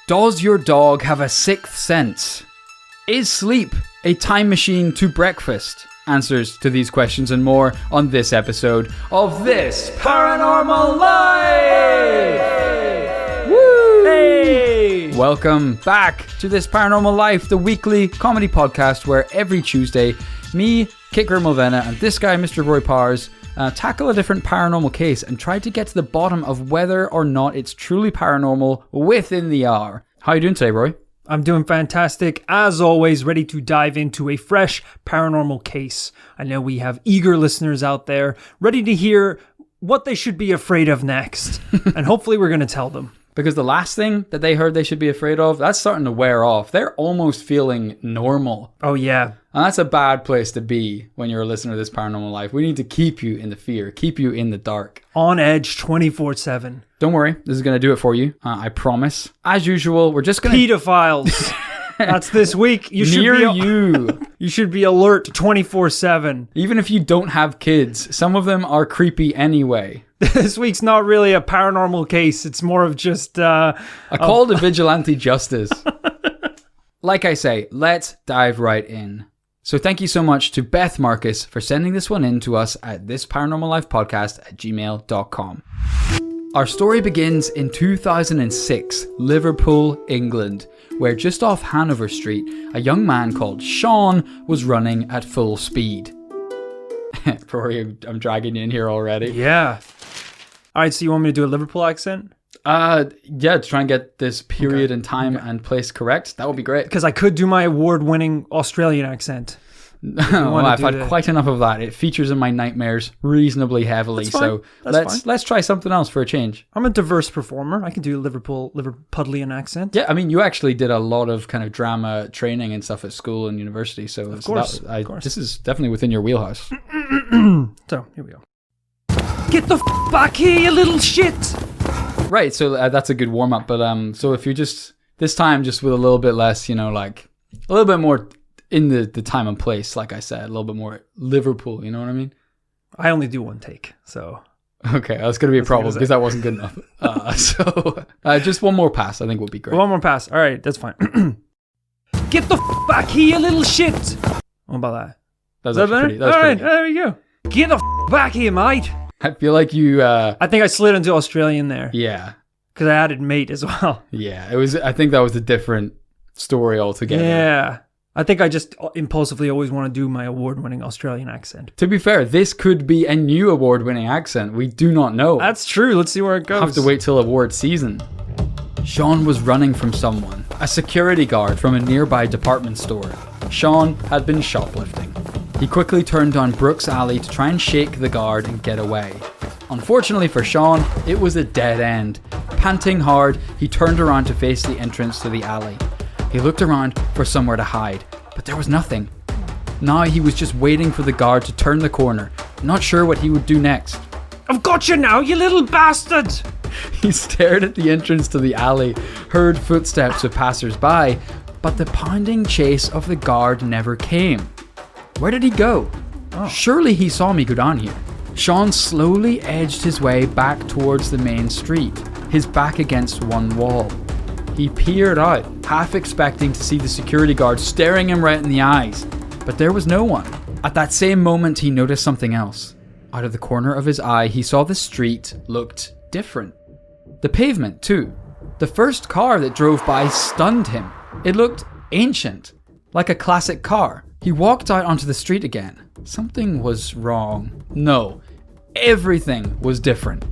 Does your dog have a sixth sense? Is sleep a time machine to breakfast? Answers to these questions and more on this episode of This Paranormal Life! Woo! Hey! Welcome back to This Paranormal Life, the weekly comedy podcast where every Tuesday, me, Kit Mulvena, and this guy, Mr. Roy Powers, tackle a different paranormal case and try to get to the bottom of whether or not it's truly paranormal within the hour. How are you doing today, Roy? I'm doing fantastic. As always, ready to dive into a fresh paranormal case. I know we have eager listeners out there ready to hear what they should be afraid of next. And hopefully we're going to tell them. Because the last thing that they heard they should be afraid of, that's starting to wear off. They're almost feeling normal. Oh, yeah. And that's a bad place to be when you're a listener to This Paranormal Life. We need to keep you in the fear, keep you in the dark. On edge 24/7. Don't worry, this is going to do it for you. I promise. As usual, we're just going to... Pedophiles. That's this week. You should be alert 24/7. Even if you don't have kids, some of them are creepy anyway. This week's not really a paranormal case. It's more of just... a call to vigilante justice. Like I say, let's dive right in. So thank you so much to Beth Marcus for sending this one in to us at thisparanormallifepodcast@gmail.com. Our story begins in 2006, Liverpool, England, where just off Hanover Street, a young man called Sean was running at full speed. Rory, I'm dragging you in here already. Yeah. All right, so you want me to do a Liverpool accent? Yeah, to try and get this period and time and place correct. That would be great. Because I could do my award-winning Australian accent. Well, I've had quite enough of that. It features in my nightmares reasonably heavily. So let's try something else for a change. I'm a diverse performer. I can do a Liverpudlian accent. Yeah, I mean, you actually did a lot of kind of drama training and stuff at school and university. So of course. This is definitely within your wheelhouse. So here we go. Get the back here, you little shit! Right, so that's a good warm up. But so if you just this time just with a little bit less, like a little bit more in the time and place, like I said, a little bit more Liverpool. You know what I mean? I only do one take, so okay, that's going to be a problem because that wasn't good enough. So just one more pass, I think would be great. One more pass. All right, that's fine. Get the back here, you little shit! What about that? That was pretty. All right, there we go. Get the back here, mate. I feel like you... I think I slid into Australian there. Yeah. Because I added mate as well. Yeah, it was. I think that was a different story altogether. Yeah. I think I just impulsively always want to do my award-winning Australian accent. To be fair, this could be a new award-winning accent. We do not know. That's true. Let's see where it goes. Have to wait till award season. Sean was running from someone. A security guard from a nearby department store. Sean had been shoplifting. He quickly turned down Brooks Alley to try and shake the guard and get away. Unfortunately for Sean, it was a dead end. Panting hard, he turned around to face the entrance to the alley. He looked around for somewhere to hide, but there was nothing. Now he was just waiting for the guard to turn the corner, not sure what he would do next. I've got you now, you little bastard! He stared at the entrance to the alley, heard footsteps of passers-by, but the pounding chase of the guard never came. Where did he go? Oh. Surely he saw me go down here. Sean slowly edged his way back towards the main street, his back against one wall. He peered out, half expecting to see the security guard staring him right in the eyes, but there was no one. At that same moment, he noticed something else. Out of the corner of his eye, he saw the street looked different. The pavement, too. The first car that drove by stunned him. It looked ancient, like a classic car. He walked out onto the street again. Something was wrong. No, everything was different.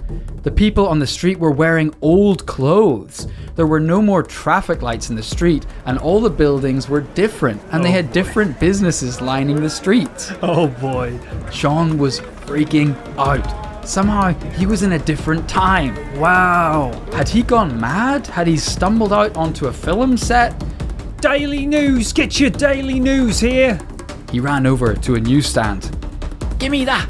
The people on the street were wearing old clothes. There were no more traffic lights in the street, and all the buildings were different, and they had different businesses lining the streets. Oh boy. Sean was freaking out. Somehow, he was in a different time. Wow. Had he gone mad? Had he stumbled out onto a film set? Daily news, get your daily news here. He ran over to a newsstand. Give me that.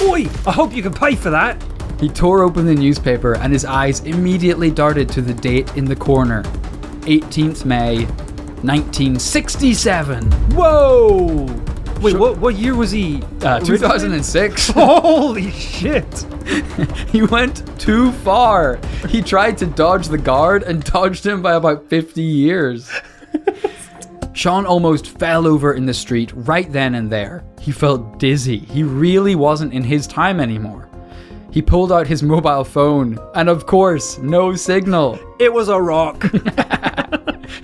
Oi, I hope you can pay for that. He tore open the newspaper and his eyes immediately darted to the date in the corner. 18th May, 1967. Whoa. Wait, what year was he? 2006. Holy shit. He went too far. He tried to dodge the guard and dodged him by about 50 years. Sean almost fell over in the street right then and there. He felt dizzy. He really wasn't in his time anymore. He pulled out his mobile phone, and of course, no signal. It was a rock.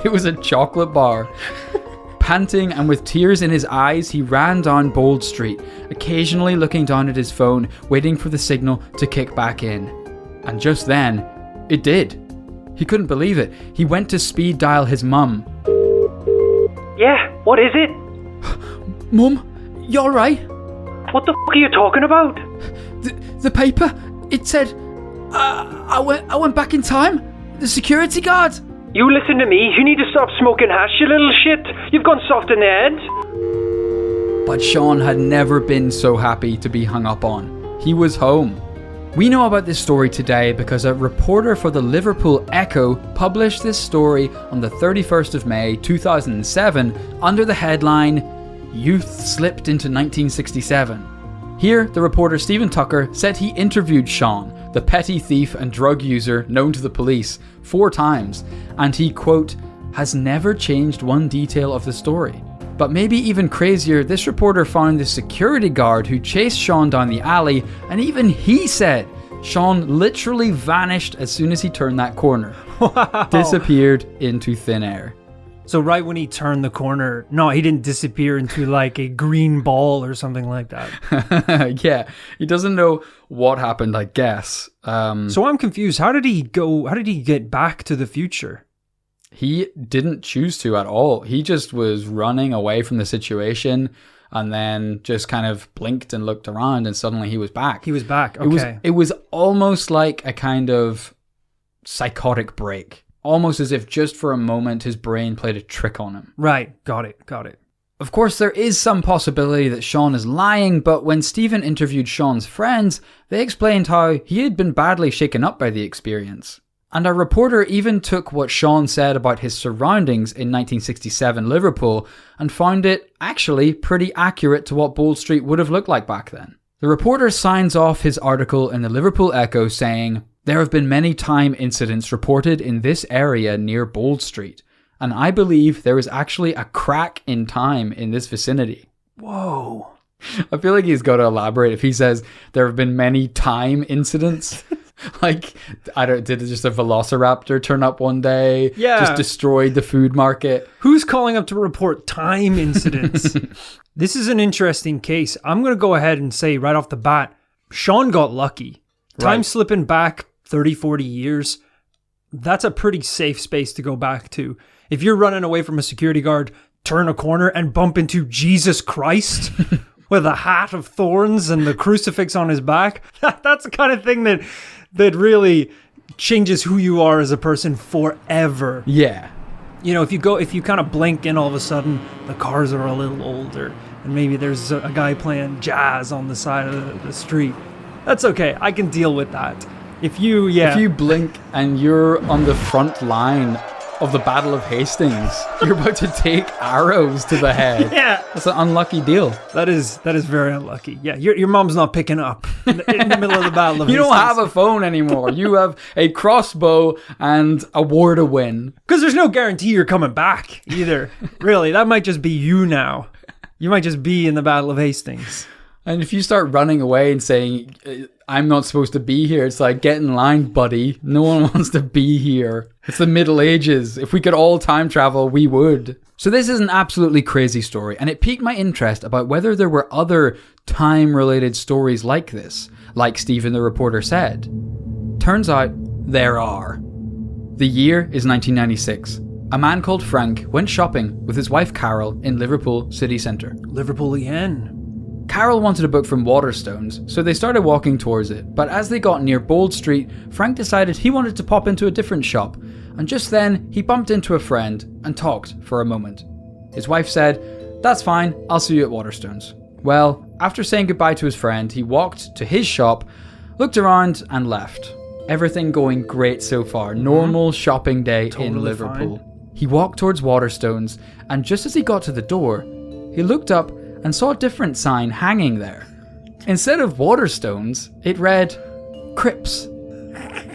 It was a chocolate bar. Panting and with tears in his eyes, he ran down Bold Street, occasionally looking down at his phone, waiting for the signal to kick back in. And just then, it did. He couldn't believe it. He went to speed dial his mum. Yeah, what is it? Mum, you alright? What the f*** are you talking about? The paper, it said, I went back in time. The security guard. You listen to me. You need to stop smoking hash, you little shit. You've gone soft in the head. But Sean had never been so happy to be hung up on. He was home. We know about this story today because a reporter for the Liverpool Echo published this story on the 31st of May 2007 under the headline, Youth Slipped into 1967. Here, the reporter Stephen Tucker said he interviewed Sean, the petty thief and drug user known to the police, 4 times, and he, quote, has never changed one detail of the story. But maybe even crazier, this reporter found the security guard who chased Sean down the alley, and even he said Sean literally vanished as soon as he turned that corner. Wow. Disappeared into thin air. So right when he turned the corner, no, he didn't disappear into like a green ball or something like that. Yeah, he doesn't know what happened, I guess. So I'm confused. How did he get back to the future? He didn't choose to at all. He just was running away from the situation and then just kind of blinked and looked around and suddenly he was back. He was back, okay. It was almost like a kind of psychotic break. Almost as if just for a moment his brain played a trick on him. Right, got it. Of course, there is some possibility that Sean is lying, but when Stephen interviewed Sean's friends, they explained how he had been badly shaken up by the experience. And a reporter even took what Sean said about his surroundings in 1967 Liverpool and found it actually pretty accurate to what Bold Street would have looked like back then. The reporter signs off his article in the Liverpool Echo saying, there have been many time incidents reported in this area near Bold Street, and I believe there is actually a crack in time in this vicinity. Whoa. I feel like he's got to elaborate if he says there have been many time incidents. Like, did just a velociraptor turn up one day? Yeah. Just destroyed the food market? Who's calling up to report time incidents? This is an interesting case. I'm going to go ahead and say right off the bat, Sean got lucky. Time slipping back 30, 40 years, that's a pretty safe space to go back to. If you're running away from a security guard, turn a corner and bump into Jesus Christ with a hat of thorns and the crucifix on his back, that's the kind of thing that really changes who you are as a person forever. Yeah. You know, if you kind of blink in all of a sudden, the cars are a little older and maybe there's a guy playing jazz on the side of the street. That's okay. I can deal with that. If you blink and you're on the front line of the Battle of Hastings, you're about to take arrows to the head. Yeah. That's an unlucky deal. That is very unlucky. Yeah, your mom's not picking up in the middle of the Battle of You Hastings. don't have a phone anymore. You have a crossbow and a war to win. Because there's no guarantee you're coming back either. Really, that might just be you now. You might just be in the Battle of Hastings. And if you start running away and saying, I'm not supposed to be here, it's like, get in line, buddy. No one wants to be here. It's the Middle Ages. If we could all time travel, we would. So this is an absolutely crazy story, and it piqued my interest about whether there were other time-related stories like this, like Stephen the reporter said. Turns out, there are. The year is 1996. A man called Frank went shopping with his wife Carol in Liverpool city centre. Liverpool again. Carol wanted a book from Waterstones, so they started walking towards it, but as they got near Bold Street, Frank decided he wanted to pop into a different shop, and just then he bumped into a friend and talked for a moment. His wife said, "That's fine, I'll see you at Waterstones." Well, after saying goodbye to his friend, he walked to his shop, looked around and left. Everything going great so far, normal shopping day in Liverpool. Fine. He walked towards Waterstones, and just as he got to the door, he looked up and saw a different sign hanging there. Instead of Waterstones, it read, Cripps.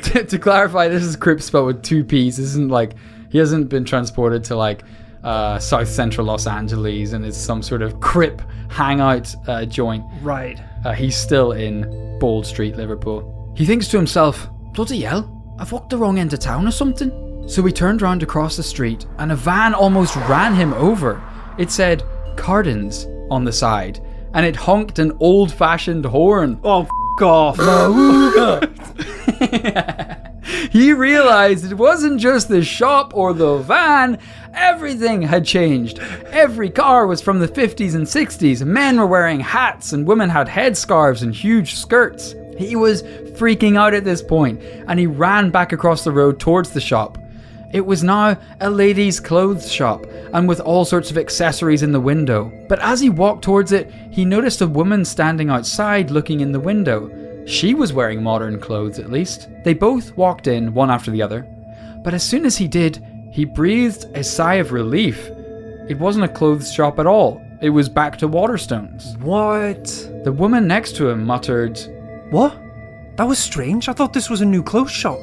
To clarify, this is Cripps spelled with 2 P's. This isn't like, he hasn't been transported to like South Central Los Angeles and it's some sort of Crip hangout joint. Right. He's still in Bold Street, Liverpool. He thinks to himself, bloody hell, I've walked the wrong end of town or something. So he turned round across the street and a van almost ran him over. It said Cardins on the side and it honked an old-fashioned horn. Oh, off. He realized it wasn't just the shop or the van. Everything had changed. Every car was from the 50s and 60s. Men were wearing hats and women had headscarves and huge skirts. He was freaking out at this point and he ran back across the road towards the shop. It was now a ladies' clothes shop and with all sorts of accessories in the window. But as he walked towards it, he noticed a woman standing outside looking in the window. She was wearing modern clothes at least. They both walked in, one after the other. But as soon as he did, he breathed a sigh of relief. It wasn't a clothes shop at all. It was back to Waterstones. What? The woman next to him muttered, What? That was strange. I thought this was a new clothes shop.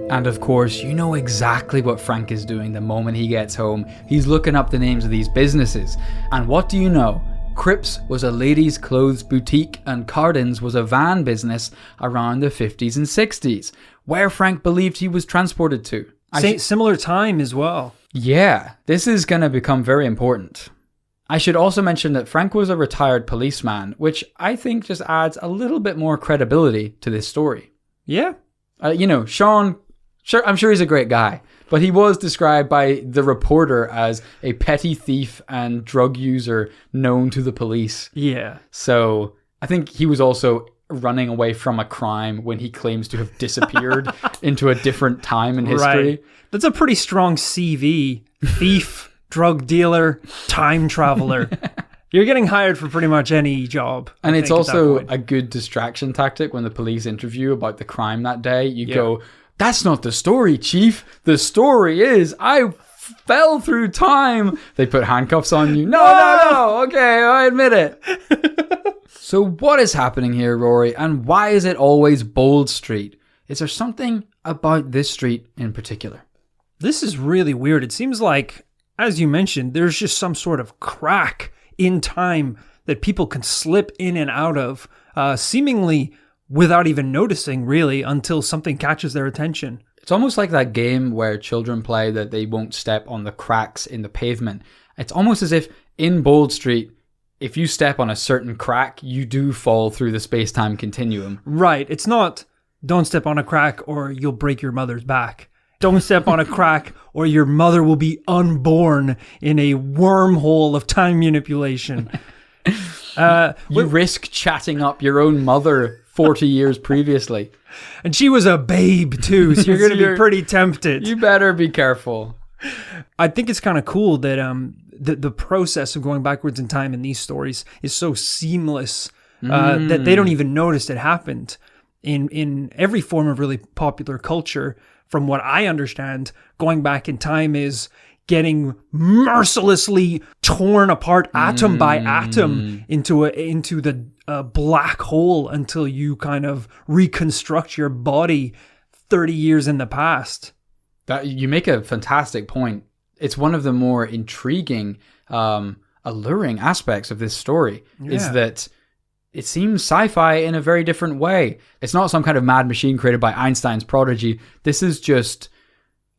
and of course, you know exactly what Frank is doing the moment he gets home. He's looking up the names of these businesses. And what do you know? Cripps was a ladies' clothes boutique and Cardins was a van business around the 50s and 60s, where Frank believed he was transported to. Similar time as well. Yeah, this is going to become very important. I should also mention that Frank was a retired policeman, which I think just adds a little bit more credibility to this story. Yeah. Sean, I'm sure he's a great guy, but he was described by the reporter as a petty thief and drug user known to the police. Yeah. So I think he was also running away from a crime when he claims to have disappeared into a different time in history. Right. That's a pretty strong CV. Thief, drug dealer, time traveler. You're getting hired for pretty much any job. And it's also a good distraction tactic when the police interview about the crime that day. You go, that's not the story, Chief. The story is I fell through time. They put handcuffs on you. No. Okay, I admit it. So what is happening here, Rory? And why is it always Bold Street? Is there something about this street in particular? This is really weird. It seems like, as you mentioned, there's just some sort of crack in time that people can slip in and out of, seemingly without even noticing, really, until something catches their attention. It's almost like that game where children play that they won't step on the cracks in the pavement. It's almost as if in Bold Street, if you step on a certain crack, you do fall through the space-time continuum. Right. It's not, don't step on a crack or you'll break your mother's back. Don't step on a crack or your mother will be unborn in a wormhole of time manipulation. You risk chatting up your own mother 40 years previously. And she was a babe too, so you're going to be pretty tempted. You better be careful. I think it's kind of cool that the process of going backwards in time in these stories is so seamless that they don't even notice it happened. In every form of really popular culture, from what I understand, going back in time is getting mercilessly torn apart atom by atom into the black hole until you kind of reconstruct your body 30 years in the past. That you make a fantastic point. It's one of the more intriguing, alluring aspects of this story is that it seems sci-fi in a very different way. It's not some kind of mad machine created by Einstein's prodigy. This is just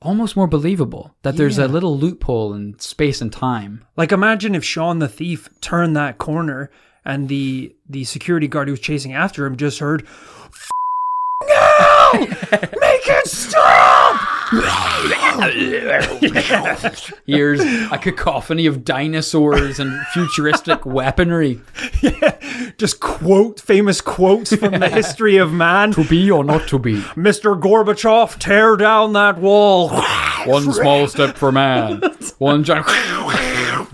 almost more believable that there's a little loophole in space and time. Like imagine if Sean the thief turned that corner and the security guard who was chasing after him just heard, "No! Make it stop!" Here's a cacophony of dinosaurs and futuristic weaponry. Just famous quotes from the history of man. To be or not to be. Mr. Gorbachev, tear down that wall. One small step for man. One giant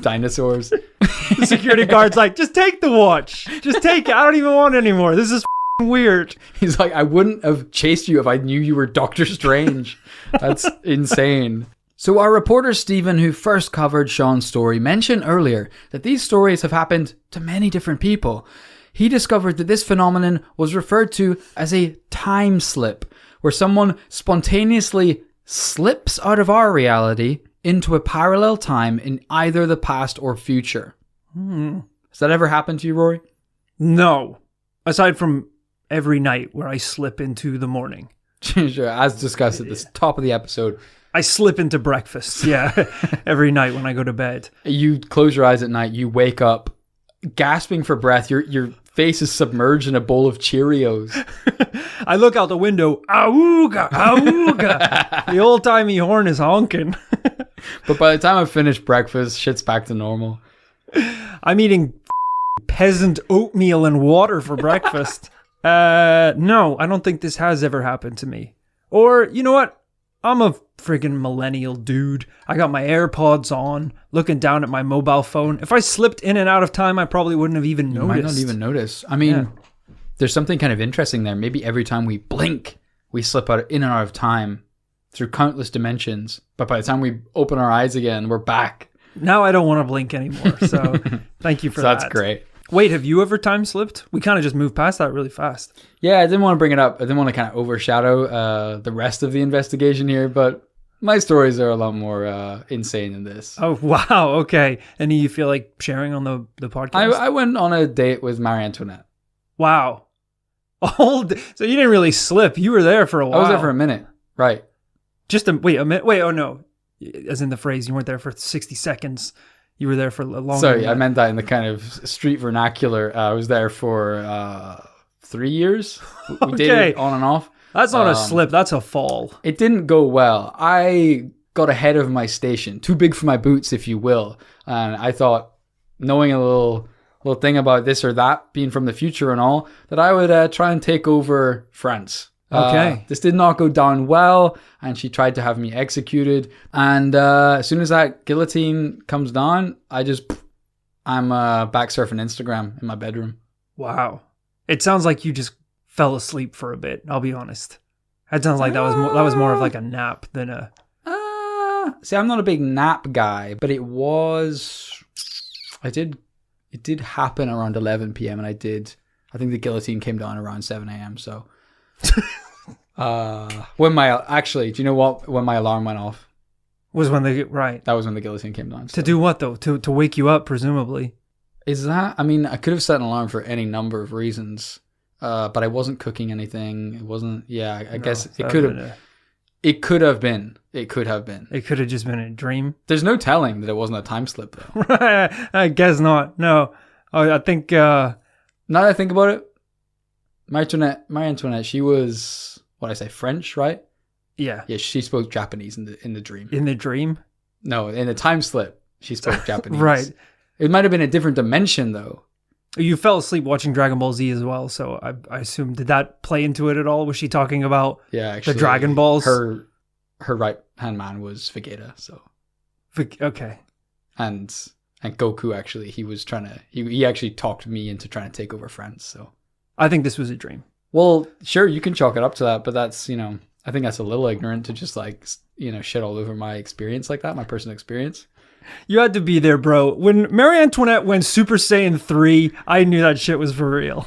dinosaurs. The security guard's like, just take the watch. Just take it. I don't even want it anymore. This is weird. He's like, I wouldn't have chased you if I knew you were Doctor Strange. That's insane. So our reporter Stephen, who first covered Sean's story, mentioned earlier that these stories have happened to many different people. he discovered that this phenomenon was referred to as a time slip, where someone spontaneously slips out of our reality into a parallel time in either the past or future. Has that ever happened to you, Rory? No. Aside from every night where I slip into the morning. Sure, as discussed at the top of the episode. I slip into breakfast, yeah, every night when I go to bed. You close your eyes at night, you wake up gasping for breath, your face is submerged in a bowl of Cheerios. I look out the window, auga, auga. The old-timey horn is honking. But by the time I've finished breakfast, shit's back to normal. I'm eating peasant oatmeal and water for breakfast. No, I don't think this has ever happened to me. Or, you know what? I'm a friggin' millennial dude. I got my AirPods on, looking down at my mobile phone. If I slipped in and out of time, I probably wouldn't have even noticed. You might not even notice. I mean, there's something kind of interesting there. Maybe every time we blink, we slip in and out of time through countless dimensions. But by the time we open our eyes again, we're back. Now I don't want to blink anymore. So thank you for that. That's great. Wait, have you ever time slipped? We kind of just moved past that really fast. Yeah, I didn't want to bring it up. I didn't want to kind of overshadow the rest of the investigation here, but my stories are a lot more insane than this. Oh, wow. Okay. Any you feel like sharing on the podcast? I went on a date with Marie Antoinette. Wow. So you didn't really slip. You were there for a while. I was there for a minute. Right. A minute. Wait, oh no. As in the phrase, you weren't there for 60 seconds. You were there for a longer. Sorry, I meant that in the kind of street vernacular. I was there for 3 years. We dated on and off. That's not a slip. That's a fall. It didn't go well. I got ahead of my station. Too big for my boots, if you will. And I thought, knowing a little thing about this or that, being from the future and all, that I would try and take over France. Okay. This did not go down well, and she tried to have me executed. And as soon as that guillotine comes down, I'm back surfing Instagram in my bedroom. Wow. It sounds like you just fell asleep for a bit. I'll be honest. That sounds like that was more of like a nap than a. See, I'm not a big nap guy, but it did happen around 11 p.m. and I think the guillotine came down around 7 a.m. So. Do you know what? When my alarm went off. Was when right. That was when the guillotine came down. So. To do what though? To wake you up, presumably. Is that? I mean, I could have set an alarm for any number of reasons, but I wasn't cooking anything. It wasn't. Yeah, I guess it could have. It could have been. It could have been. It could have just been a dream. There's no telling that it wasn't a time slip, though. I guess not. No. I think. Now that I think about it, Marie Antoinette, she was French, right? Yeah. Yeah, she spoke Japanese in the dream. In the dream? No, in the time slip, she spoke Japanese. Right. It might have been a different dimension, though. You fell asleep watching Dragon Ball Z as well, so I assume, did that play into it at all? Was she talking about actually, the Dragon Balls? Her right-hand man was Vegeta, so. Okay. And Goku, actually, he actually talked me into trying to take over France, so. I think this was a dream. Well, sure, you can chalk it up to that, but that's, I think that's a little ignorant to just shit all over my experience like that, my personal experience. You had to be there, bro. When Marie Antoinette went Super Saiyan 3, I knew that shit was for real.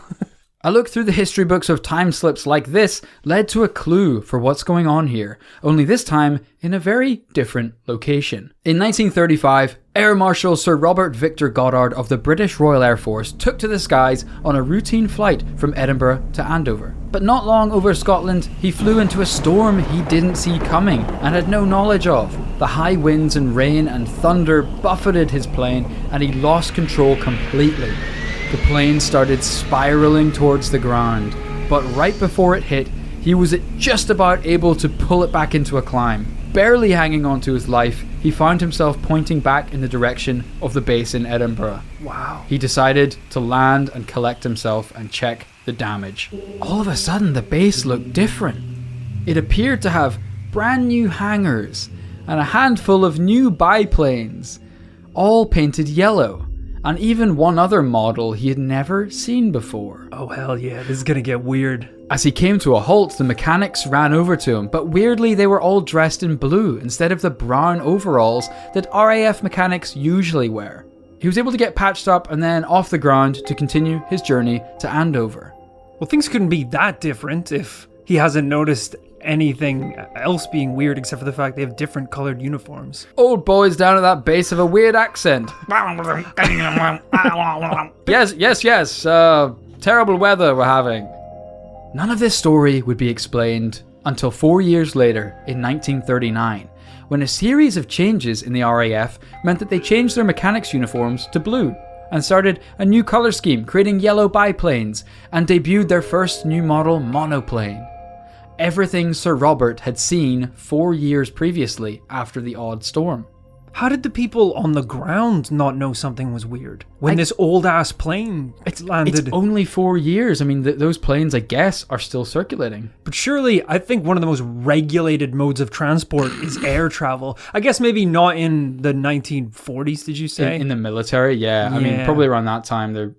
A look through the history books of time slips like this led to a clue for what's going on here, only this time in a very different location. In 1935, Air Marshal Sir Robert Victor Goddard of the British Royal Air Force took to the skies on a routine flight from Edinburgh to Andover. But not long over Scotland, he flew into a storm he didn't see coming and had no knowledge of. The high winds and rain and thunder buffeted his plane and he lost control completely. The plane started spiraling towards the ground, but right before it hit, he was just about able to pull it back into a climb. Barely hanging on to his life, he found himself pointing back in the direction of the base in Edinburgh. Wow. He decided to land and collect himself and check the damage. All of a sudden, the base looked different. It appeared to have brand new hangars and a handful of new biplanes, all painted yellow. And even one other model he had never seen before. Oh hell yeah, this is gonna get weird. As he came to a halt, the mechanics ran over to him, but weirdly they were all dressed in blue instead of the brown overalls that RAF mechanics usually wear. he was able to get patched up and then off the ground to continue his journey to Andover. Well, things couldn't be that different if he hasn't noticed anything else being weird except for the fact they have different colored uniforms. Old boy's down at that base of a weird accent. Yes. Terrible weather we're having. None of this story would be explained until 4 years later in 1939, when a series of changes in the RAF meant that they changed their mechanics uniforms to blue and started a new color scheme, creating yellow biplanes, and debuted their first new model monoplane. Everything Sir Robert had seen 4 years previously after the odd storm. How did the people on the ground not know something was weird when this old-ass plane landed? It's only 4 years. I mean, those planes, I guess, are still circulating. But surely, I think one of the most regulated modes of transport is air travel. I guess maybe not in the 1940s, did you say? In the military, yeah. I mean, probably around that time, they're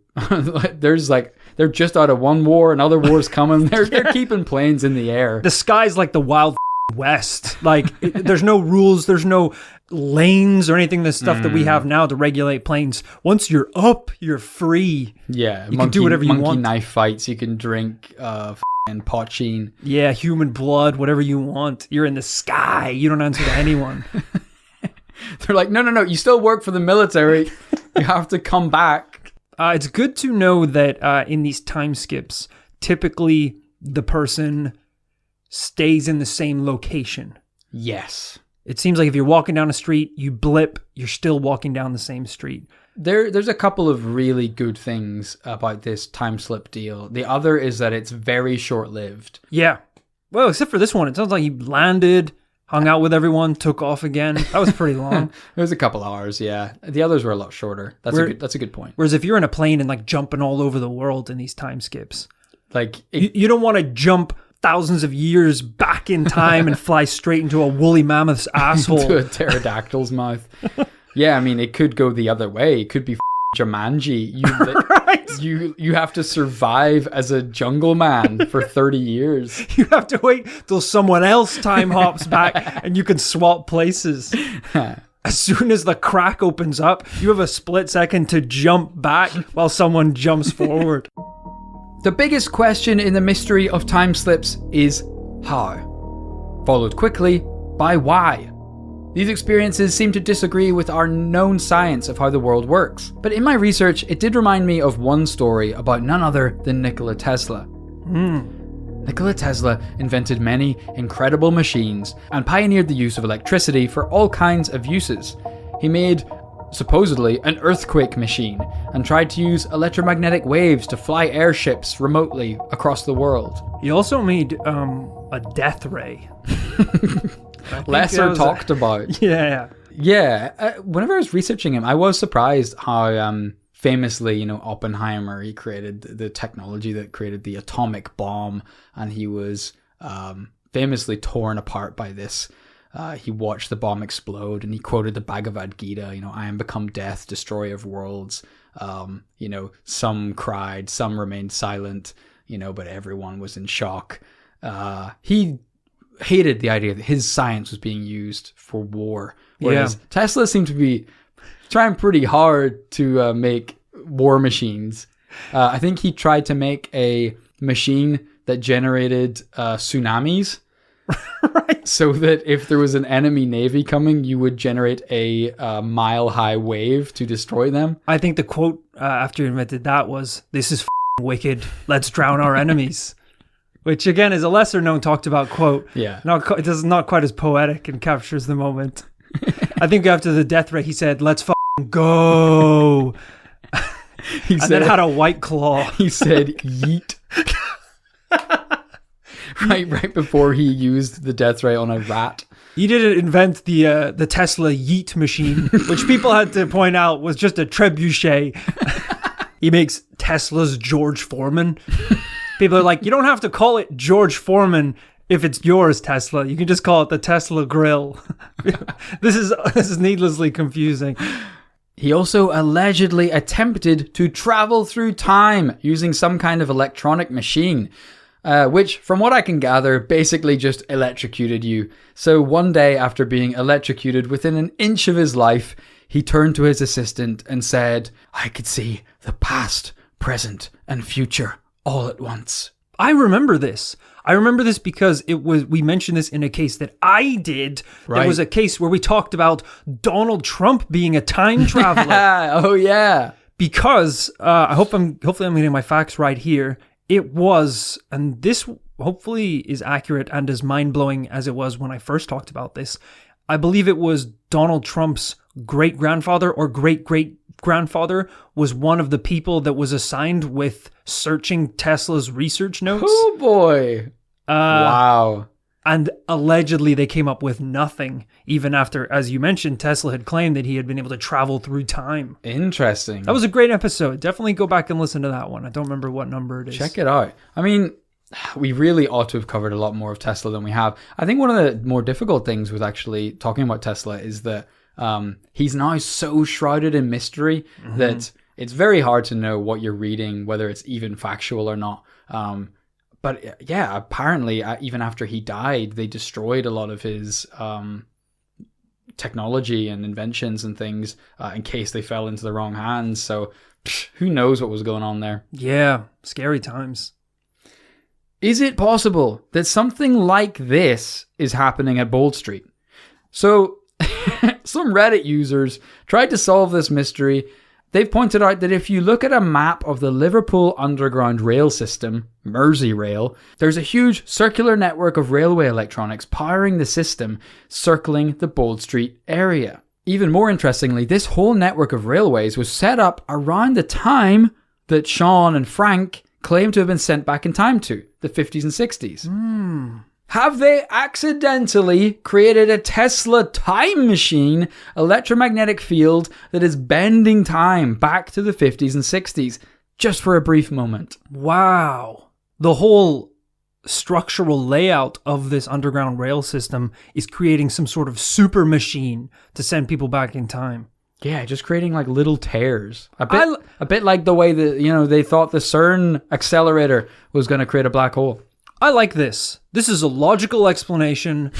just out of one war, another war's coming. They're keeping planes in the air. The sky's like the wild west. Like, there's no rules, there's no lanes or anything, the stuff that we have now to regulate planes. Once you're up, you're free. Yeah, you can do whatever you want. Monkey knife fights, you can drink and poachine. Yeah, human blood, whatever you want. You're in the sky. You don't answer to anyone. They're like, no, you still work for the military. You have to come back. It's good to know that in these time skips, typically the person stays in the same location. Yes. It seems like if you're walking down a street, you blip, you're still walking down the same street. There's a couple of really good things about this time slip deal. The other is that it's very short-lived. Yeah. Well, except for this one, it sounds like he landed, hung out with everyone, took off again. That was pretty long. It was a couple hours, yeah. The others were a lot shorter. That's a good point. Whereas if you're in a plane and like jumping all over the world in these time skips, like you don't want to jump thousands of years back in time and fly straight into a woolly mammoth's asshole. Into a pterodactyl's mouth. Yeah, I mean, it could go the other way. It could be Jumanji. You have to survive as a jungle man for 30 years. You have to wait till someone else time hops back and you can swap places. As soon as the crack opens up, you have a split second to jump back while someone jumps forward. The biggest question in the mystery of time slips is how, followed quickly by why. These experiences seem to disagree with our known science of how the world works. But in my research, it did remind me of one story about none other than Nikola Tesla. Nikola Tesla invented many incredible machines and pioneered the use of electricity for all kinds of uses. He made, supposedly, an earthquake machine and tried to use electromagnetic waves to fly airships remotely across the world. He also made a death ray. Lesser talked about. Yeah. Yeah. Whenever I was researching him, I was surprised how famously, Oppenheimer, he created the technology that created the atomic bomb, and he was famously torn apart by this. He watched the bomb explode and he quoted the Bhagavad Gita, I am become death, destroyer of worlds. Some cried, some remained silent, but everyone was in shock. He hated the idea that his science was being used for war. Whereas Tesla seemed to be trying pretty hard to make war machines. I think he tried to make a machine that generated tsunamis. Right. So that if there was an enemy navy coming, you would generate a mile-high wave to destroy them. I think the quote after he invented that was, "This is wicked. Let's drown our enemies." Which, again, is a lesser-known talked-about quote. Yeah. It is not quite as poetic and captures the moment. I think after the death ray, he said, "Let's go." Then had a white claw. He said, "Yeet." right before he used the death ray on a rat. He didn't invent the Tesla yeet machine, which people had to point out was just a trebuchet. He makes Tesla's George Foreman. People are like, you don't have to call it George Foreman if it's yours, Tesla. You can just call it the Tesla grill. This is needlessly confusing. He also allegedly attempted to travel through time using some kind of electronic machine. which, from what I can gather, basically just electrocuted you. So one day after being electrocuted within an inch of his life, he turned to his assistant and said, "I could see the past, present, and future all at once." I remember this. I remember this because we mentioned this in a case that I did. Right. It was a case where we talked about Donald Trump being a time traveler. Oh, yeah. Because hopefully I'm getting my facts right here. It was, and this hopefully is accurate and as mind-blowing as it was when I first talked about this. I believe it was Donald Trump's great-grandfather or great-great-grandfather was one of the people that was assigned with searching Tesla's research notes. Oh, boy. Wow. And allegedly they came up with nothing, even after, as you mentioned, Tesla had claimed that he had been able to travel through time. Interesting. That was a great episode. Definitely go back and listen to that one. I don't remember what number it is. Check it out. I mean, we really ought to have covered a lot more of Tesla than we have. I think one of the more difficult things with actually talking about Tesla is that he's now so shrouded in mystery that it's very hard to know what you're reading, whether it's even factual or not. But yeah, apparently, even after he died, they destroyed a lot of his technology and inventions and things in case they fell into the wrong hands. So who knows what was going on there? Yeah, scary times. Is it possible that something like this is happening at Bold Street? So some Reddit users tried to solve this mystery. They've pointed out that if you look at a map of the Liverpool Underground rail system, Merseyrail, there's a huge circular network of railway electronics powering the system, circling the Bold Street area. Even more interestingly, this whole network of railways was set up around the time that Sean and Frank claim to have been sent back in time to, the 50s and 60s. Have they accidentally created a Tesla time machine electromagnetic field that is bending time back to the 50s and 60s just for a brief moment? Wow. The whole structural layout of this underground rail system is creating some sort of super machine to send people back in time. Yeah, just creating like little tears. A bit like the way that, they thought the CERN accelerator was going to create a black hole. I like this. This is a logical explanation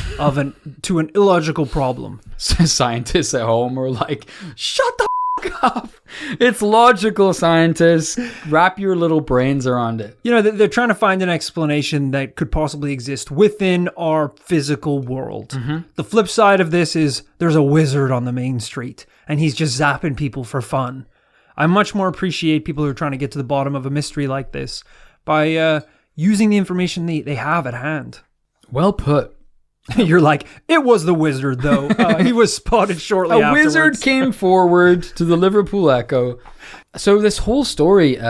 to an illogical problem. Scientists at home are like, shut the fuck up. It's logical, scientists. Wrap your little brains around it. They're trying to find an explanation that could possibly exist within our physical world. The flip side of this is there's a wizard on the main street and he's just zapping people for fun. I much more appreciate people who are trying to get to the bottom of a mystery like this by using the information they have at hand. Well put. You're like, it was the wizard, though. He was spotted shortly afterwards. A wizard came forward to the Liverpool Echo. So this whole story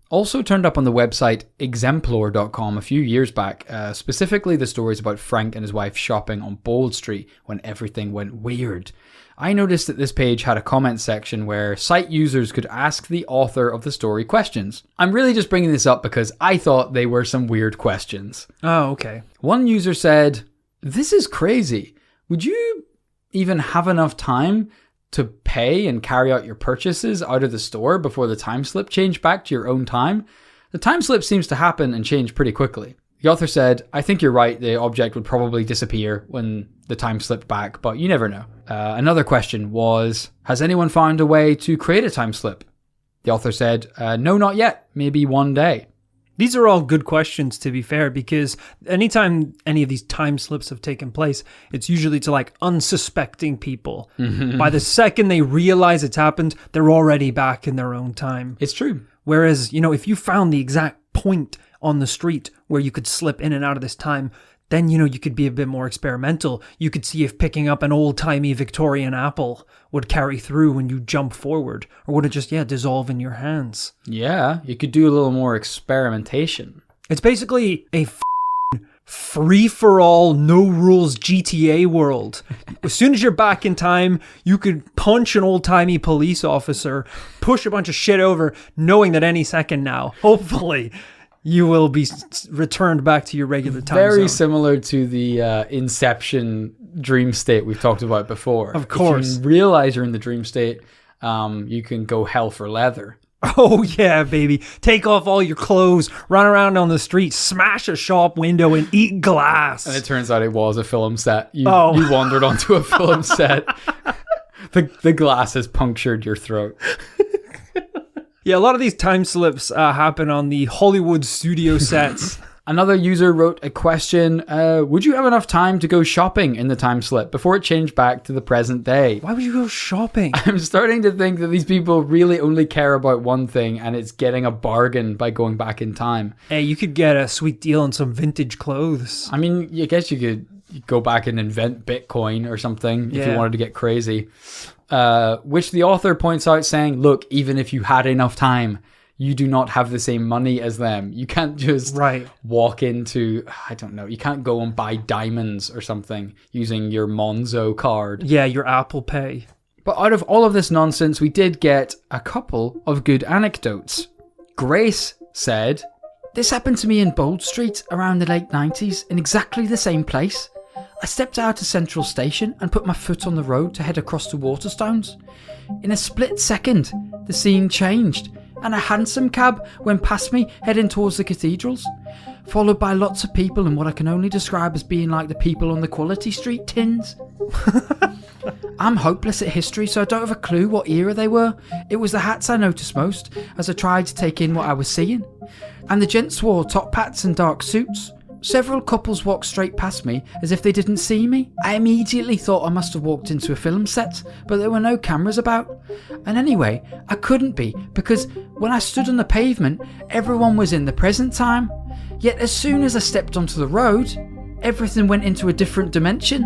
also turned up on the website exemplar.com a few years back. Specifically, the stories about Frank and his wife shopping on Bold Street when everything went weird. I noticed that this page had a comment section where site users could ask the author of the story questions. I'm really just bringing this up because I thought they were some weird questions. Oh, okay. One user said, "This is crazy. Would you even have enough time to pay and carry out your purchases out of the store before the time slip changed back to your own time? The time slip seems to happen and change pretty quickly." The author said, "I think you're right. The object would probably disappear when the time slipped back, but you never know." Another question was, "Has anyone found a way to create a time slip?" The author said, "No, not yet. Maybe one day." These are all good questions, to be fair, because anytime any of these time slips have taken place, it's usually to like unsuspecting people. By the second they realize it's happened, they're already back in their own time. It's true. Whereas, if you found the exact point on the street where you could slip in and out of this time, then, you could be a bit more experimental. You could see if picking up an old-timey Victorian apple would carry through when you jump forward, or would it just, dissolve in your hands? Yeah, you could do a little more experimentation. It's basically a free-for-all, no-rules GTA world. As soon as you're back in time, you could punch an old-timey police officer, push a bunch of shit over, knowing that any second now, hopefully, you will be returned back to your regular time zone. Very similar to the Inception dream state we've talked about before. Of course. If you realize you're in the dream state, you can go hell for leather. Oh, yeah, baby. Take off all your clothes, run around on the street, smash a shop window, and eat glass. And it turns out it was a film set. You wandered onto a film set. The glass has punctured your throat. Yeah, a lot of these time slips happen on the Hollywood studio sets. Another user wrote a question, would you have enough time to go shopping in the time slip before it changed back to the present day? Why would you go shopping? I'm starting to think that these people really only care about one thing, and it's getting a bargain by going back in time. Hey, you could get a sweet deal on some vintage clothes. I mean, I guess you could go back and invent Bitcoin or something if you wanted to get crazy. Which the author points out saying, look, even if you had enough time, you do not have the same money as them. You can't just walk into, I don't know, you can't go and buy diamonds or something using your Monzo card. Yeah, your Apple Pay. But out of all of this nonsense, we did get a couple of good anecdotes. Grace said, this happened to me in Bold Street around the late 90s in exactly the same place. I stepped out of Central Station and put my foot on the road to head across to Waterstones. In a split second, the scene changed, and a hansom cab went past me heading towards the cathedrals, followed by lots of people in what I can only describe as being like the people on the Quality Street tins. I'm hopeless at history, so I don't have a clue what era they were. It was the hats I noticed most, as I tried to take in what I was seeing. And the gents wore top hats and dark suits. Several couples walked straight past me as if they didn't see me. I immediately thought I must have walked into a film set, but there were no cameras about. And anyway, I couldn't be, because when I stood on the pavement, everyone was in the present time. Yet as soon as I stepped onto the road, everything went into a different dimension.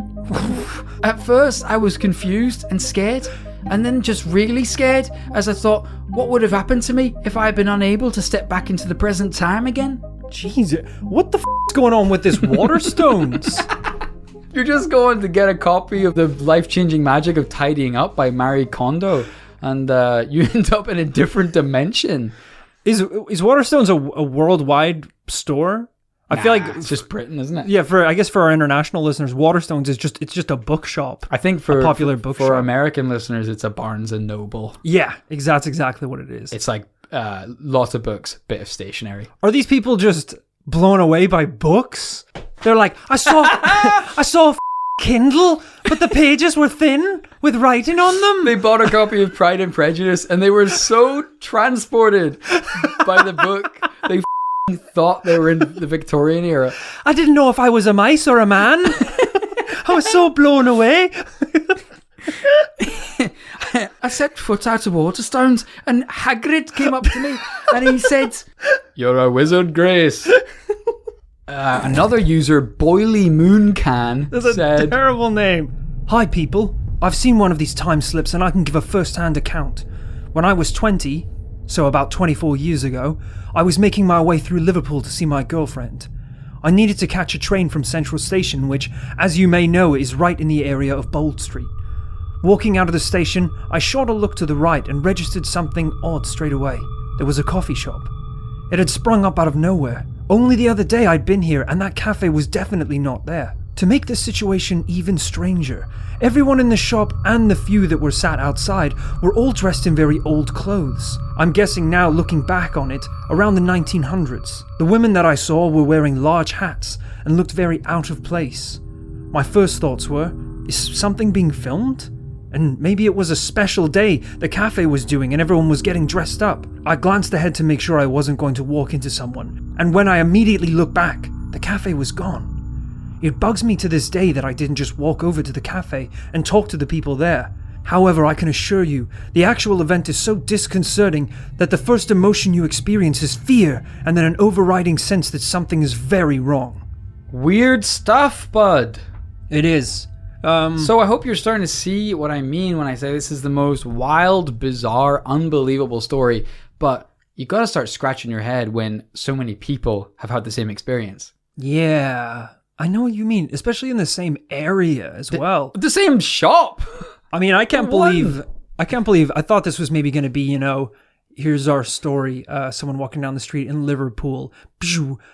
At first, I was confused and scared, and then just really scared, as I thought, what would have happened to me if I had been unable to step back into the present time again? Jeez, what the is going on with this Waterstones? You're just going to get a copy of The Life-Changing Magic of Tidying Up by Marie Kondo, and you end up in a different dimension. Is Waterstones a worldwide store? I feel like it's just Britain, isn't it? Yeah, I guess for our international listeners, Waterstones is just a bookshop. I think for a popular bookshop. For American listeners, it's a Barnes and Noble. Yeah, that's exactly what it is. It's like lots of books, bit of stationery. Are these people just blown away by books? They're like, I saw a Kindle, but the pages were thin with writing on them. They bought a copy of Pride and Prejudice, and they were so transported by the book. They thought they were in the Victorian era. I didn't know if I was a mice or a man. I was so blown away. I set foot out of Waterstones, and Hagrid came up to me and he said, "You're a wizard, Grace." Another user, Boily Mooncan, That's said, a terrible name. Hi people, I've seen one of these time slips and I can give a first-hand account. When I was 20, so about 24 years ago, I was making my way through Liverpool to see my girlfriend. I needed to catch a train from Central Station, which, as you may know, is right in the area of Bold Street. Walking out of the station, I shot a look to the right and registered something odd straight away. There was a coffee shop. It had sprung up out of nowhere. Only the other day I'd been here and that cafe was definitely not there. To make the situation even stranger, everyone in the shop and the few that were sat outside were all dressed in very old clothes. I'm guessing now, looking back on it, around the 1900s. The women that I saw were wearing large hats and looked very out of place. My first thoughts were, is something being filmed? And maybe it was a special day the cafe was doing and everyone was getting dressed up. I glanced ahead to make sure I wasn't going to walk into someone, and when I immediately looked back, the cafe was gone. It bugs me to this day that I didn't just walk over to the cafe and talk to the people there. However, I can assure you, the actual event is so disconcerting that the first emotion you experience is fear, and then an overriding sense that something is very wrong. Weird stuff, bud. It is. So I hope you're starting to see what I mean when I say this is the most wild, bizarre, unbelievable story. But you got to start scratching your head when so many people have had the same experience. Yeah, I know what you mean, especially in the same area as well. The same shop. I mean, I can't believe I thought this was maybe going to be, here's our story. Someone walking down the street in Liverpool.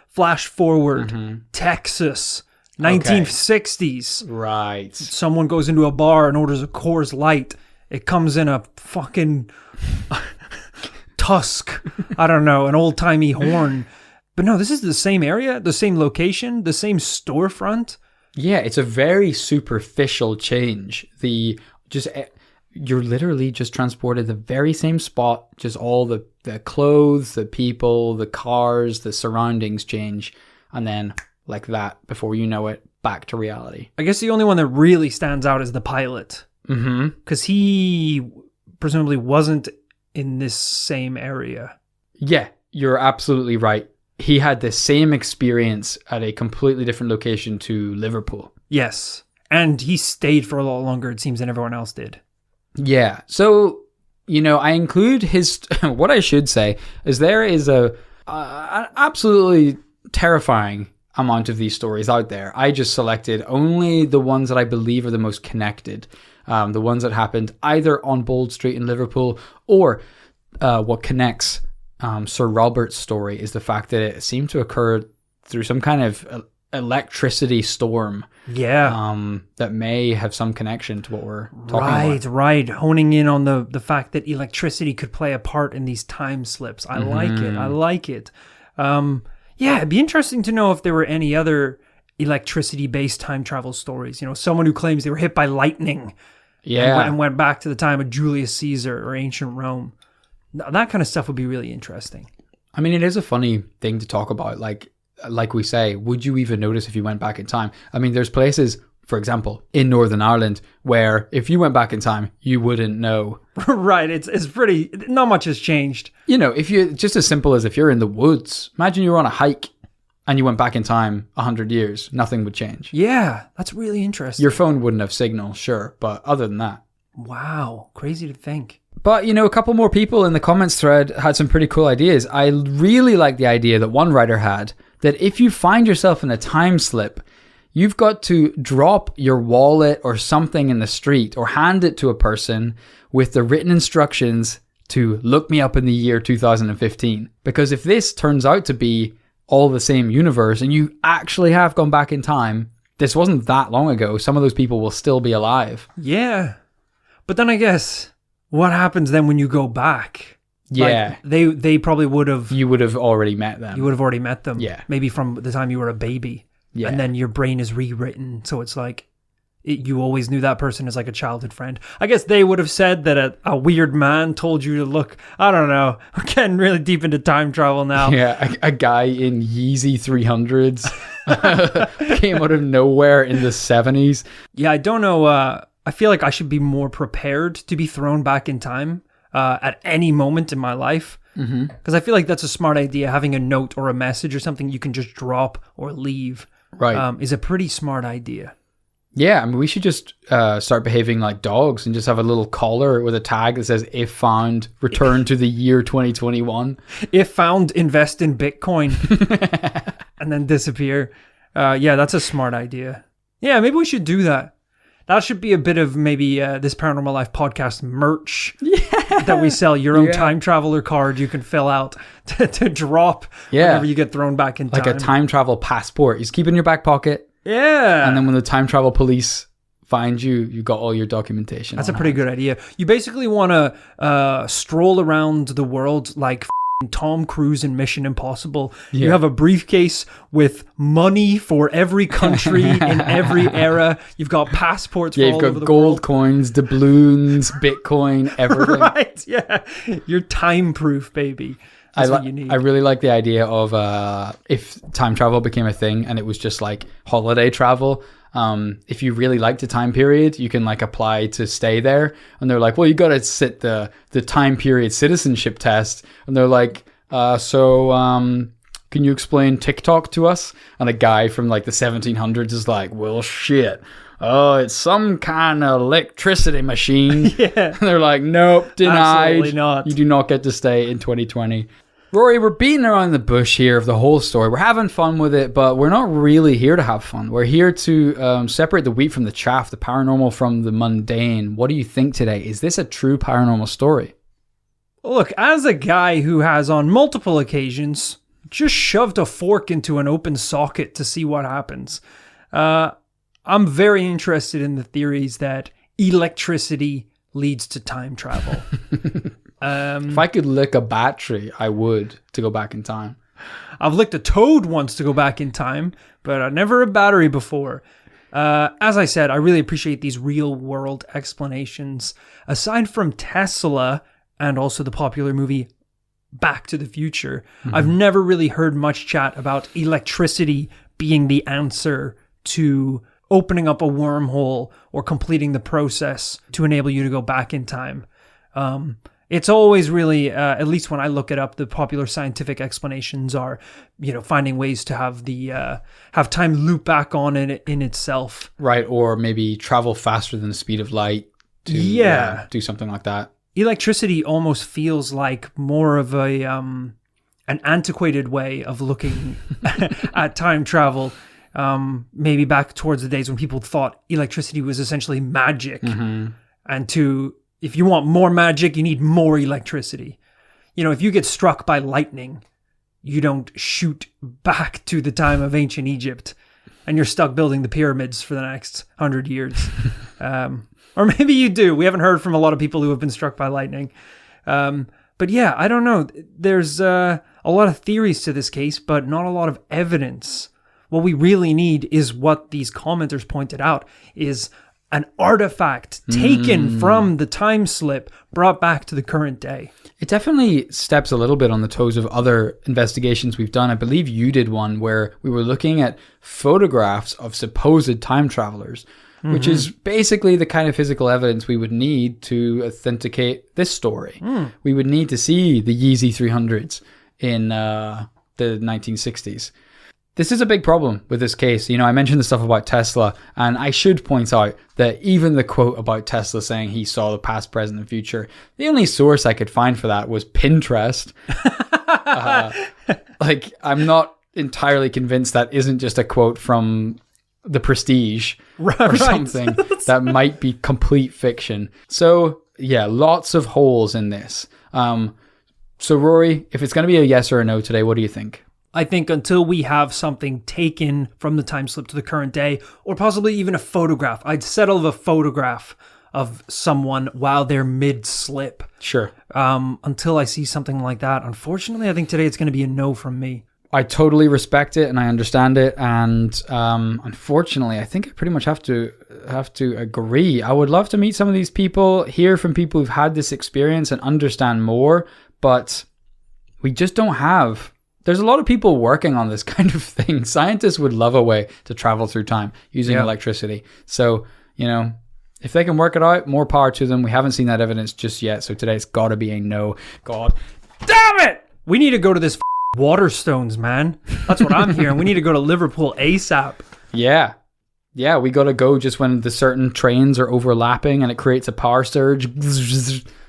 Flash forward, Texas. 1960s. Right. Someone goes into a bar and orders a Coors Light. It comes in a fucking tusk. I don't know, an old-timey horn. But no, this is the same area, the same location, the same storefront. Yeah, it's a very superficial change. You're literally just transported the very same spot, just all the clothes, the people, the cars, the surroundings change. And then like that, before you know it, back to reality. I guess the only one that really stands out is the pilot. Mm-hmm. Because he presumably wasn't in this same area. Yeah, you're absolutely right. He had the same experience at a completely different location to Liverpool. Yes. And he stayed for a lot longer, it seems, than everyone else did. Yeah. So, I include his... What I should say is there is an absolutely terrifying amount of these stories out there. I just selected only the ones that I believe are the most connected. The ones that happened either on Bold Street in Liverpool, or what connects Sir Robert's story is the fact that it seemed to occur through some kind of electricity storm. Yeah. That may have some connection to what we're talking about. Right. Honing in on the fact that electricity could play a part in these time slips. I like it. Yeah, it'd be interesting to know if there were any other electricity-based time travel stories. Someone who claims they were hit by lightning. Yeah. And went back to the time of Julius Caesar or ancient Rome. That kind of stuff would be really interesting. I mean, it is a funny thing to talk about. Like we say, would you even notice if you went back in time? I mean, there's places, for example, in Northern Ireland, where if you went back in time, you wouldn't know. Right. It's pretty, not much has changed. If you, just as simple as if you're in the woods, imagine you were on a hike and you went back in time 100 years, nothing would change. Yeah, that's really interesting. Your phone wouldn't have signal, sure, but other than that. Wow, crazy to think. But, a couple more people in the comments thread had some pretty cool ideas. I really like the idea that one writer had that if you find yourself in a time slip, you've got to drop your wallet or something in the street or hand it to a person with the written instructions to look me up in the year 2015. Because if this turns out to be all the same universe and you actually have gone back in time, this wasn't that long ago. Some of those people will still be alive. Yeah. But then I guess, what happens then when you go back? Yeah. They probably would have... You would have already met them. You would have already met them. Yeah. Maybe from the time you were a baby. Yeah. And then your brain is rewritten. So it's like, you always knew that person as like a childhood friend. I guess they would have said that a weird man told you to look... I don't know. I'm getting really deep into time travel now. Yeah, a guy in Yeezy 300s came out of nowhere in the 70s. Yeah, I don't know. I feel like I should be more prepared to be thrown back in time at any moment in my life. Because I feel like that's a smart idea. Having a note or a message or something you can just drop or leave is a pretty smart idea. Yeah, I mean, we should just start behaving like dogs and just have a little collar with a tag that says, if found, return to the year 2021. If found, invest in Bitcoin. And then disappear. Yeah, that's a smart idea. Yeah, maybe we should do that. That should be a bit of maybe this Paranormal Life podcast merch that we sell. Your own time traveler card you can fill out to drop whenever you get thrown back in time. Like a time travel passport. You just keep it in your back pocket. Yeah. And then when the time travel police find you, you got all your documentation. That's a pretty good idea. You basically want to stroll around the world like Tom Cruise in Mission Impossible. You have a briefcase with money for every country in every era. You've got passports for all over the world. You've got gold coins, doubloons, Bitcoin, everything. Right, yeah. You're time proof, baby. That's what you need. I really like the idea of if time travel became a thing and it was just like holiday travel. If you really liked a time period, you can like apply to stay there. And they're like, well, you got to sit the time period citizenship test. And they're like, can you explain TikTok to us? And a guy from like the 1700s is like, well, shit. Oh, it's some kind of electricity machine. Yeah. And they're like, nope, denied. Absolutely not. You do not get to stay in 2020. Rory, we're beating around the bush here of the whole story. We're having fun with it, but we're not really here to have fun. We're here to separate the wheat from the chaff, the paranormal from the mundane. What do you think today? Is this a true paranormal story? Look, as a guy who has on multiple occasions just shoved a fork into an open socket to see what happens, I'm very interested in the theories that electricity, leads to time travel. If I could lick a battery, I would, to go back in time. I've licked a toad once to go back in time, but never a battery before. As I said, I really appreciate these real world explanations. Aside from Tesla and also the popular movie Back to the Future, I've never really heard much chat about electricity being the answer to opening up a wormhole or completing the process to enable you to go back in time. It's always really, at least when I look it up, the popular scientific explanations are, finding ways to have time loop back on in itself. Right, or maybe travel faster than the speed of light to do something like that. Electricity almost feels like more of an antiquated way of looking at time travel. Maybe back towards the days when people thought electricity was essentially magic. And if you want more magic, you need more electricity. If you get struck by lightning, you don't shoot back to the time of ancient Egypt and you're stuck building the pyramids for the next 100 years. Or maybe you do. We haven't heard from a lot of people who have been struck by lightning. But yeah, I don't know. There's a lot of theories to this case, but not a lot of evidence. What we really need is what these commenters pointed out, is an artifact taken from the time slip brought back to the current day. It definitely steps a little bit on the toes of other investigations we've done. I believe you did one where we were looking at photographs of supposed time travelers, which is basically the kind of physical evidence we would need to authenticate this story. We would need to see the Yeezy 300s in the 1960s. This is a big problem with this case. I mentioned the stuff about Tesla, and I should point out that even the quote about Tesla saying he saw the past, present, and future, the only source I could find for that was Pinterest. I'm not entirely convinced that isn't just a quote from The Prestige or something that might be complete fiction. So, yeah, lots of holes in this. So, Rory, if it's going to be a yes or a no today, what do you think? I think until we have something taken from the time slip to the current day, or possibly even a photograph, I'd settle of a photograph of someone while they're mid-slip. Sure. Until I see something like that. Unfortunately, I think today it's going to be a no from me. I totally respect it and I understand it. And unfortunately, I think I pretty much have to agree. I would love to meet some of these people, hear from people who've had this experience and understand more, but we just don't have... There's a lot of people working on this kind of thing. Scientists would love a way to travel through time using electricity. So, if they can work it out, more power to them. We haven't seen that evidence just yet. So today it's got to be a no. God damn it! We need to go to this Waterstones, man. That's what I'm hearing. We need to go to Liverpool ASAP. Yeah. Yeah, we got to go just when the certain trains are overlapping and it creates a power surge.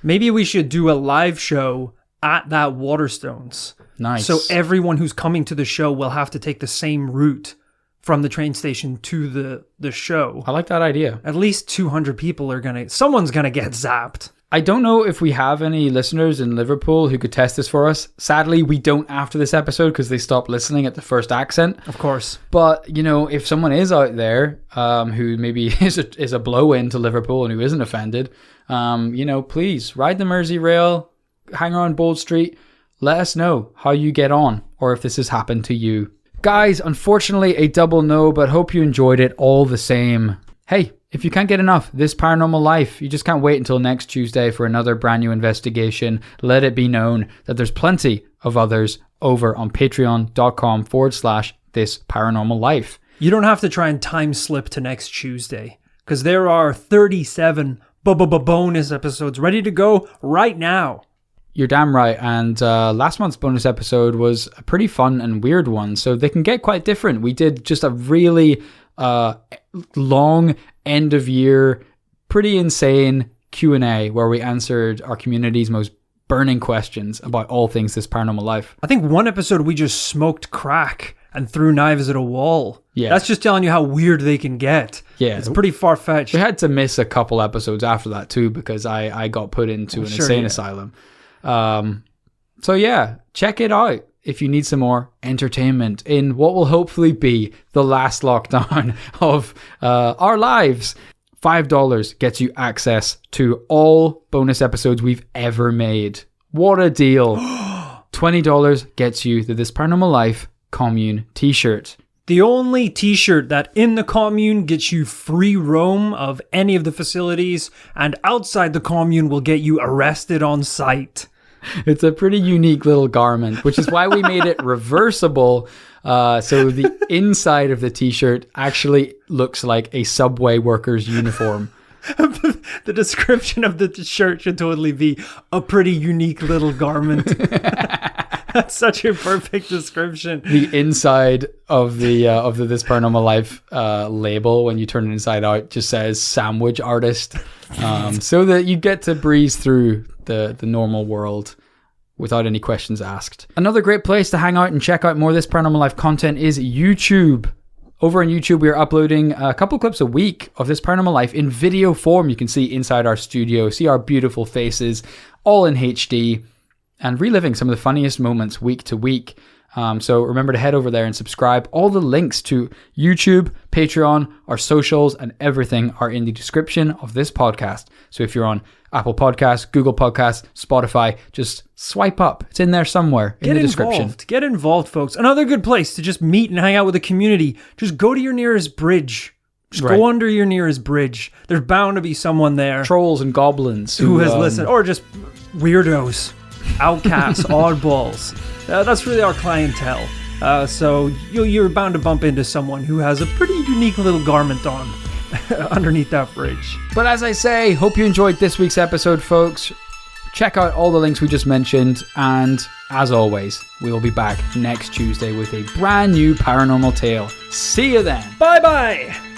Maybe we should do a live show at that Waterstones. Nice. So everyone who's coming to the show will have to take the same route from the train station to the show. I like that idea. At least 200 people someone's going to get zapped. I don't know if we have any listeners in Liverpool who could test this for us. Sadly, we don't after this episode because they stopped listening at the first accent. Of course. But, if someone is out there who maybe is a blow-in to Liverpool and who isn't offended, please ride the Merseyrail, hang around Bold Street. Let us know how you get on or if this has happened to you. Guys, unfortunately, a double no, but hope you enjoyed it all the same. Hey, if you can't get enough This Paranormal Life, you just can't wait until next Tuesday for another brand new investigation. Let it be known that there's plenty of others over on patreon.com/This Paranormal Life. You don't have to try and time slip to next Tuesday because there are 37 bonus episodes ready to go right now. You're damn right. And last month's bonus episode was a pretty fun and weird one, so they can get quite different. We did just a really long end of year, pretty insane Q&A where we answered our community's most burning questions about all things This Paranormal Life. I think one episode we just smoked crack and threw knives at a wall. Yeah. That's just telling you how weird they can get. Yeah. It's pretty far-fetched. We had to miss a couple episodes after that too because I got put into an insane asylum. So yeah, check it out if you need some more entertainment in what will hopefully be the last lockdown of our lives. $5 gets you access to all bonus episodes we've ever made. What a deal. $20 gets you the This Paranormal Life Commune t-shirt. The only t-shirt that in the commune gets you free roam of any of the facilities, and outside the commune will get you arrested on sight. It's a pretty unique little garment, which is why we made it reversible. So the inside of the t-shirt actually looks like a subway worker's uniform. The description of the shirt should totally be a pretty unique little garment. That's such a perfect description. The inside of the This Paranormal Life label, when you turn it inside out, just says sandwich artist, so that you get to breeze through the normal world without any questions asked. Another great place to hang out and check out more of This Paranormal Life content is YouTube. Over on YouTube, we are uploading a couple clips a week of This Paranormal Life in video form. You can see inside our studio, see our beautiful faces, all in HD, and reliving some of the funniest moments week to week. So remember to head over there and subscribe. All the links to YouTube, Patreon, our socials, and everything are in the description of this podcast. So if you're on Apple Podcasts, Google Podcasts, Spotify, just swipe up. It's in there somewhere in the description. Get involved, folks. Another good place to just meet and hang out with the community. Just go to your nearest bridge. Just go under your nearest bridge. There's bound to be someone there. Trolls and goblins. Who has listened. Or just weirdos. Outcasts, oddballs. That's really our clientele. So you're bound to bump into someone who has a pretty unique little garment on underneath that bridge. But as I say, hope you enjoyed this week's episode, folks. Check out all the links we just mentioned. And as always, we will be back next Tuesday with a brand new paranormal tale. See you then. Bye-bye.